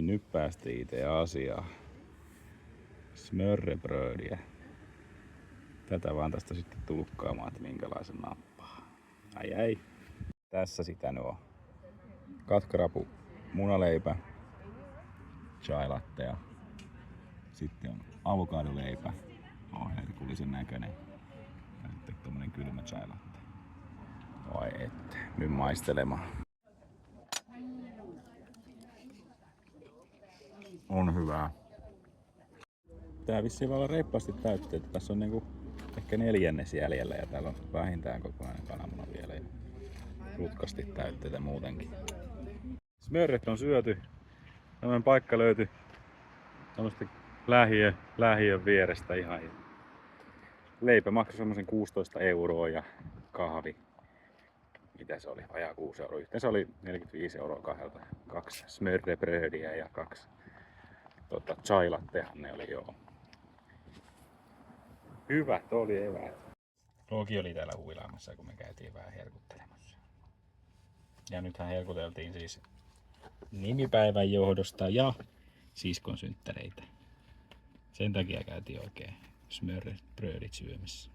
niin, nyt päästiin itse asiaan. Smörrebrödiä. Tätä vaan tästä sitten tulkkaamaan, että minkälaisen nappaa. Ai. Tässä sitä nyt on. Katkarapu, munaleipä, chai latte ja sitten on avokadoleipä. On herkullisen näköinen. Ja sitten tommonen kylmä chai latte. Vai ette, nyt maistelemaan. On hyvää. Tää vissiin voi olla reippaasti täytteitä. Tässä on niinku ehkä 4. jäljellä ja täällä on vähintään kokonainen kananmuna vielä ja rutkasti täytteitä muutenkin. Smörret on syöty. Tällainen paikka löytyi tällaista lähiön vierestä ihan. Leipä maksoi semmosen 16 € ja kahvi. Mitä se oli? Vajaa 6 €. Yhteensä oli 45 € kahdelta. 2 smörrebrödiä ja 2 chai lattehan ne oli joo. Hyvät oli eväät. Loki oli täällä huilaamassa, kun me käytiin vähän herkuttelemassa. Ja nythän herkuteltiin siis nimipäivän johdosta ja siskon synttäreitä. Sen takia käytiin oikein smörrebrödit syömässä.